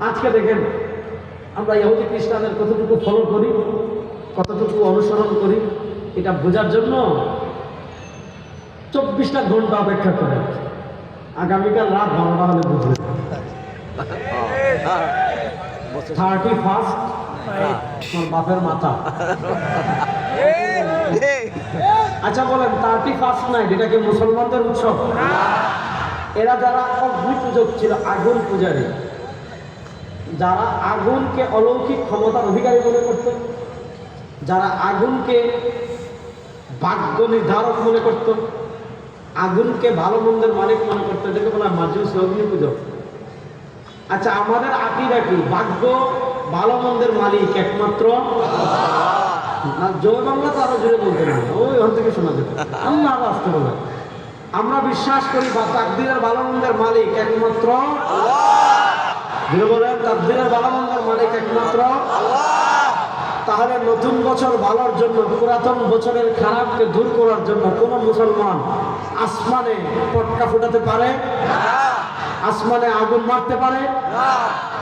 আজকে দেখেন আমরা ইহুদি খ্রিস্টানদের কতটুকু ফলো করি, কতটুকু অনুসরণ করি, এটা বোঝার জন্য 24টা ঘন্টা অপেক্ষা করে। আগামীকাল রাত 12টা হলে বুঝবে। 31st বাপের মাথা। আচ্ছা বলেন, 31st নাইট এটা কি মুসলমানদের উৎসব? এরা যারা অগ্নি পূজক ছিল, আগুন পূজারী, যারা আগুনকে অলৌকিক ক্ষমতার অধিকারী মনে করত, যারা আগুনকে ভাগ্য নির্ধারক মনে করত, আগুনকে ভালো মন্দের মালিক মনে করত, এটাকে বলা মাজুস, অগ্নি পূজক। আচ্ছা, আমাদের আকীদা কি? ভাগ্য ভালো মন্দের মালিক একমাত্র না। জয় বাংলা তো আরো জোরে বলতে না, ওই ওখান থেকে শোনা যেত। আমরা আরো আসতে বলে আমরা বিশ্বাস করি বা তাকদীরের ভালো মন্দের মালিক একমাত্র আল্লাহ। বলেন, তাকদীরের ভালো মন্দের মালিক একমাত্র আল্লাহ। তাহলে নতুন বছর ভালোর জন্য, পুরাতন বছরের খারাপকে দূর করার জন্য কোন মুসলমান আসমানে পটকা ফুটাতে পারে? আসমানে আগুন মারতে পারে?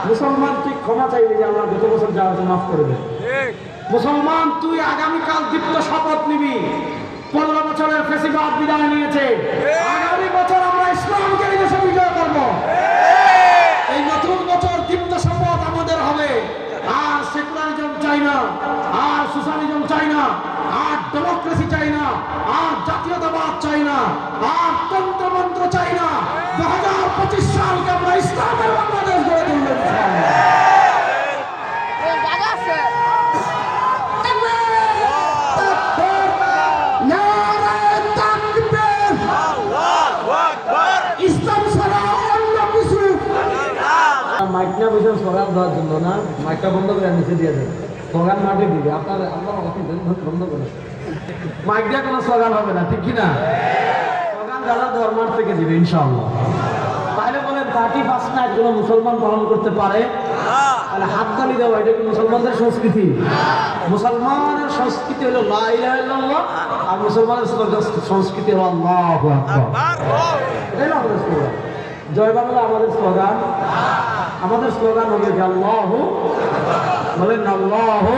মুসলমান তুই ক্ষমা চাইলে যে আল্লাহ গত বছর যা হয়তো মাফ করে দেয়। মুসলমান তুই আগামীকাল দীপ্ত শপথ নিবি, 15 বছরের ফেসিবাদ বিদায় নিয়েছে, আগামী বছর আমরা ইসলামকে এই দেশে বিজয় করব। এই নতুন বছর দীপ্ত শপথ আমাদের হবে। আর সেকুলারিজম চাই না, আর সোশ্যালিজম চাই না, আর ডেমোক্রেসি চাই না, আর জাতীয়তাবাদ চাই না, আর তন্ত্রমন্ত্র চাই না। 2025 সালকে আমরা ইসলামের বাংলাদেশ গড়ে তুলব। মাইকটা বসে স্লোগান দেওয়ার জন্য না, মাইকটা বন্ধ করে নিচে দিয়ে দেন, স্লোগান মাঠে দিবে। আপনার বন্ধ করে মাইকটা কোনো স্লোগান হবে না, ঠিক কিনা? স্লোগান যারা দেওয়ার মাঠ থেকে দিবে ইনশাআল্লাহ। তাহলে বলেন 31st নাইট কোনো মুসলমান পালন করতে পারে? তাহলে হাততালি দেওয়া এটা কি মুসলমানদের সংস্কৃতি? মুসলমানের সংস্কৃতি হলো লা ইলাহা ইল্লাল্লাহ, আর মুসলমানের সংস্কৃতি হলো আল্লাহু আকবার। এটাই না আমাদের স্লোগান। জয় বাংলা আমাদের স্লোগান। আমাদের স্লোগান হবে আল্লাহু, বলেন আল্লাহু